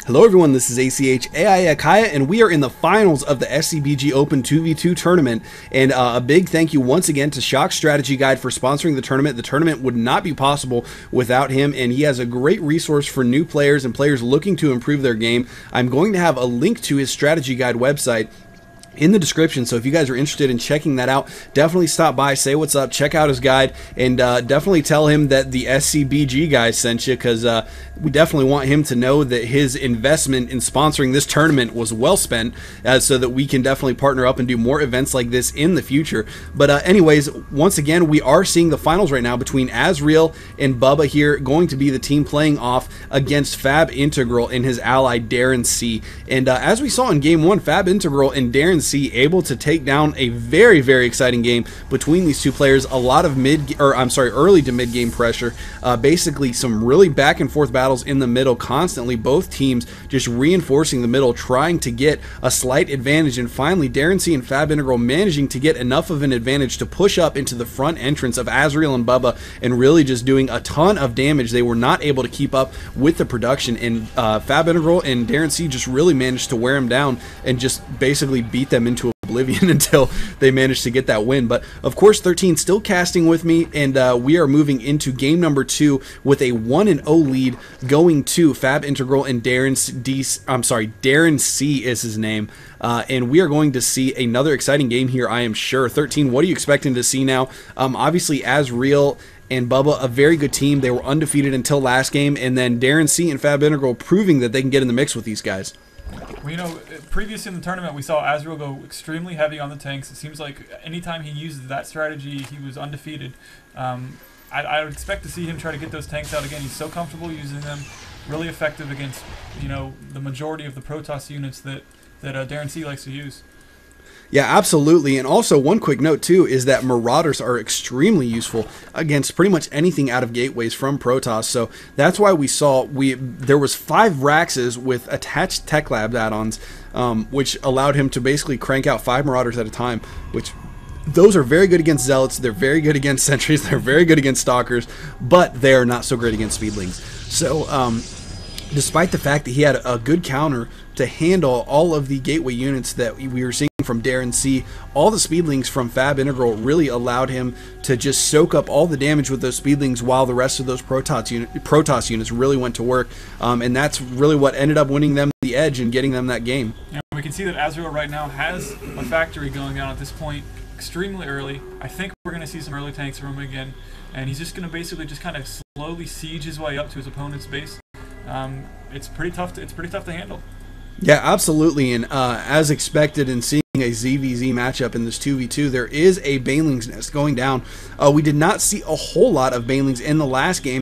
Hello everyone, this is ACH AI Akaya, and we are in the finals of the SCBG Open 2v2 tournament. And a big thank you once again to Shock Strategy Guide for sponsoring the tournament. The tournament would not be possible without him, and he has a great resource for new players and players looking to improve their game. I'm going to have a link to his strategy guide website in the description, so if you guys are interested in checking that out, definitely stop by, say what's up, check out his guide, and definitely tell him that the SCBG guys sent you, because we definitely want him to know that his investment in sponsoring this tournament was well spent, so that we can definitely partner up and do more events like this in the future. But anyways, once again, we are seeing the finals right now between Azreal and Bubba here, going to be the team playing off against FabIntegral and his ally Darrenc C. And as we saw in game one, FabIntegral and Darrenc C able to take down a very, very exciting game between these two players. A lot of early to mid game pressure, basically some really back and forth battles in the middle constantly, both teams just reinforcing the middle, trying to get a slight advantage, and finally Darrenc C and FabIntegral managing to get enough of an advantage to push up into the front entrance of Azreal and Bubba and really just doing a ton of damage. They were not able to keep up with the production, and FabIntegral and Darrenc C just really managed to wear him down and just basically beat them into oblivion until they managed to get that win. But of course, 13 still casting with me, and we are moving into game number 2 with a 1-0 lead going to FabIntegral and Darrenc C is his name. And we are going to see another exciting game here, I am sure. 13, what are you expecting to see now? Obviously, Azreal and Bubba, a very good team. They were undefeated until last game, and then Darrenc C and FabIntegral proving that they can get in the mix with these guys. Well, you know, previous in the tournament, we saw Azreal go extremely heavy on the tanks. It seems like anytime he used that strategy, he was undefeated. I would expect to see him try to get those tanks out again. He's so comfortable using them, really effective against, you know, the majority of the Protoss units that Darrenc C likes to use. Yeah, absolutely. And also, one quick note too is that Marauders are extremely useful against pretty much anything out of gateways from Protoss. So that's why we saw there was 5 Raxes with attached Tech Lab add-ons, which allowed him to basically crank out 5 Marauders at a time, which those are very good against Zealots, they're very good against Sentries, they're very good against Stalkers, but they are not so great against Speedlings. So despite the fact that he had a good counter to handle all of the gateway units that we were seeing from Darrenc C, all the Speedlings from FabIntegral really allowed him to just soak up all the damage with those Speedlings, while the rest of those Protoss units really went to work, and that's really what ended up winning them the edge and getting them that game. Yeah, we can see that Azreal right now has a factory going down at this point extremely early. I think we're going to see some early tanks from him again, and he's just going to basically just kind of slowly siege his way up to his opponent's base. It's pretty tough to handle. Yeah, absolutely, and as expected, in seeing a ZvZ matchup in this 2v2, there is a Baneling's Nest going down. We did not see a whole lot of Banelings in the last game,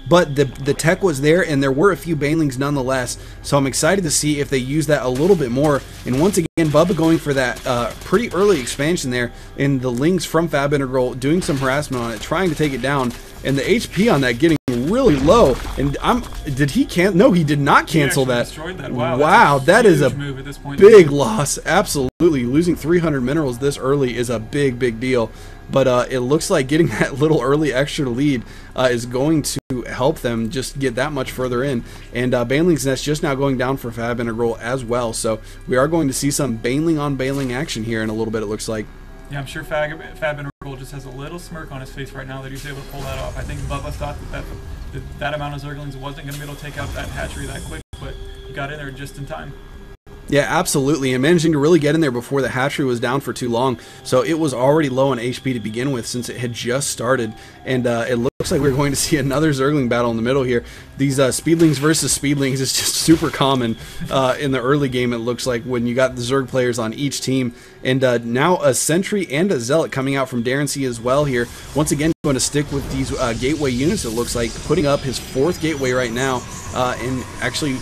but the tech was there, and there were a few Banelings nonetheless, so I'm excited to see if they use that a little bit more. And once again, Bubba going for that pretty early expansion there, and the Lings from FabIntegral doing some harassment on it, trying to take it down, and the HP on that getting really low. And did he cancel? No, he did not cancel that. Destroyed that. Wow, wow, that is a move at this point. Big loss. Absolutely, losing 300 minerals this early is a big deal. But it looks like getting that little early extra lead is going to help them just get that much further in. And Baneling's Nest just now going down for FabIntegral as well. So we are going to see some Baneling on Baneling action here in a little bit, it looks like. Yeah, I'm sure FabIntegral just has a little smirk on his face right now that he's able to pull that off. I think Bubba thought that amount of Zerglings wasn't going to be able to take out that hatchery that quick, but he got in there just in time. Yeah, absolutely, and managing to really get in there before the hatchery was down for too long. So it was already low on HP to begin with, since it had just started, and it looks like we're going to see another Zergling battle in the middle here. These Speedlings versus Speedlings is just super common in the early game, it looks like, when you got the Zerg players on each team. And now a Sentry and a Zealot coming out from Darrenc C as well here. Once again, going to stick with these gateway units, it looks like, putting up his 4th gateway right now, and actually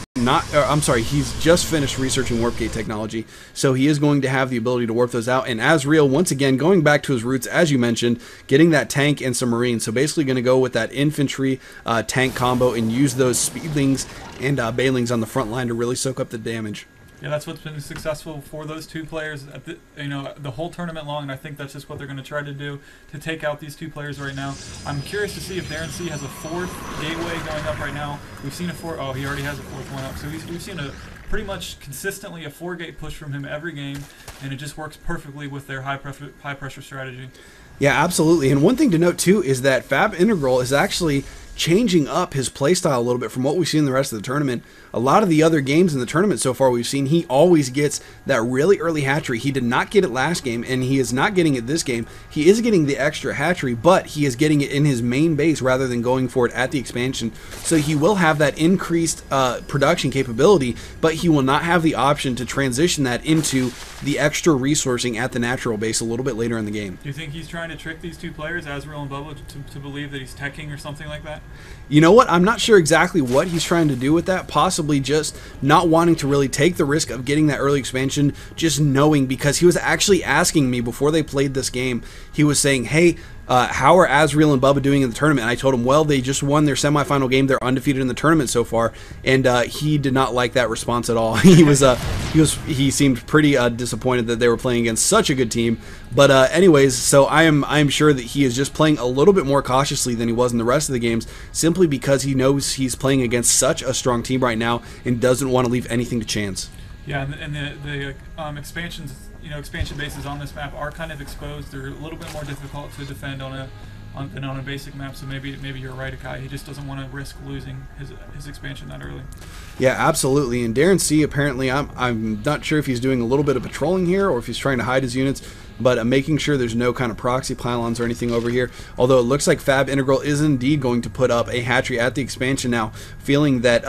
he's just finished researching warp gate technology, so he is going to have the ability to warp those out. And Azreal, once again, going back to his roots, as you mentioned, getting that tank and some Marines, so basically going to go with that infantry tank combo and use those Speedlings and Banelings on the front line to really soak up the damage. Yeah, that's what's been successful for those two players at the whole tournament long, and I think that's just what they're going to try to do to take out these two players right now. I'm curious to see if Darrenc C has a fourth gateway going up right now. We've seen a four. Oh, he already has a fourth one up. So we've seen a pretty much consistently a 4-gate push from him every game, and it just works perfectly with their high pressure strategy. Yeah, absolutely. And one thing to note too is that FabIntegral is actually changing up his playstyle a little bit from what we've seen in the rest of the tournament. A lot of the other games in the tournament so far we've seen, he always gets that really early hatchery. He did not get it last game, and he is not getting it this game. He is getting the extra hatchery, but he is getting it in his main base rather than going for it at the expansion. So he will have that increased production capability, but he will not have the option to transition that into the extra resourcing at the natural base a little bit later in the game. Do you think he's trying to trick these two players, Azreal and Bubba, to believe that he's teching or something like that? You know what? I'm not sure exactly what he's trying to do with that. Possibly just not wanting to really take the risk of getting that early expansion, just knowing, because he was actually asking me before they played this game. He was saying, hey, how are Azreal and Bubba doing in the tournament? And I told him, well, they just won their semifinal game. They're undefeated in the tournament so far. And he did not like that response at all. He seemed pretty disappointed that they were playing against such a good team. But anyways, so I'm sure that he is just playing a little bit more cautiously than he was in the rest of the games, simply because he knows he's playing against such a strong team right now and doesn't want to leave anything to chance. Yeah, and the expansions, expansion bases on this map are kind of exposed. They're a little bit more difficult to defend than on a basic map. So maybe you're right, Akai. He just doesn't want to risk losing his expansion that early. Yeah, absolutely. And Darrenc C, apparently, I'm not sure if he's doing a little bit of patrolling here or if he's trying to hide his units, but making sure there's no kind of proxy pylons or anything over here. Although it looks like FabIntegral is indeed going to put up a hatchery at the expansion now, feeling that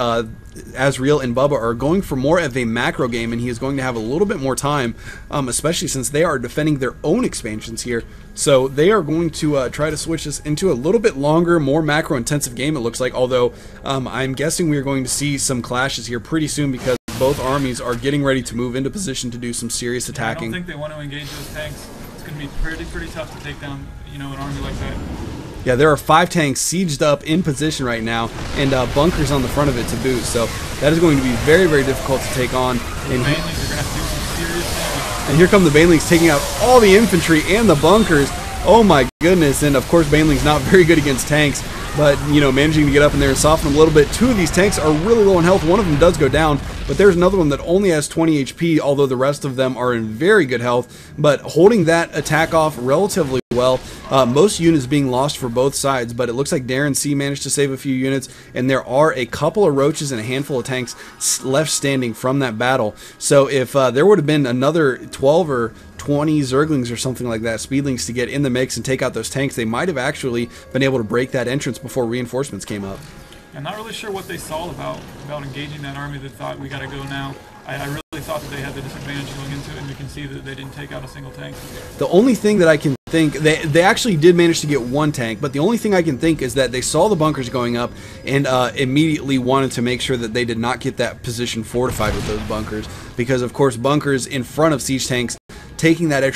Azreal and Bubba are going for more of a macro game, and he is going to have a little bit more time, especially since they are defending their own expansions here. So they are going to try to switch this into a little bit longer, more macro intensive game, it looks like, although I'm guessing we are going to see some clashes here pretty soon because both armies are getting ready to move into position to do some serious attacking. I don't think they want to engage those tanks. It's going to be pretty tough to take down, an army like that. Yeah, there are 5 tanks sieged up in position right now, and bunkers on the front of it to boot. So that is going to be very, very difficult to take on. And the Banelings are going to have to do some serious damage. And here come the Banelings taking out all the infantry and the bunkers. Oh my goodness! And of course, Banelings not very good against tanks, but managing to get up in there and soften them a little bit. 2 of these tanks are really low in health. One of them does go down, but there's another one that only has 20 HP, although the rest of them are in very good health. But holding that attack off relatively well. Most units being lost for both sides, but it looks like Darrenc C managed to save a few units, and there are a couple of roaches and a handful of tanks left standing from that battle. So if there would have been another 12 or 20 Zerglings or something like that, Speedlings, to get in the mix and take out those tanks, they might have actually been able to break that entrance before reinforcements came up. I'm not really sure what they saw about engaging that army that thought we got to go now. I really thought that they had the disadvantage going into it, and you can see that they didn't take out a single tank. The only thing that I can think, they actually did manage to get 1 tank, but the only thing I can think is that they saw the bunkers going up and immediately wanted to make sure that they did not get that position fortified with those bunkers, because of course bunkers in front of siege tanks, taking that extra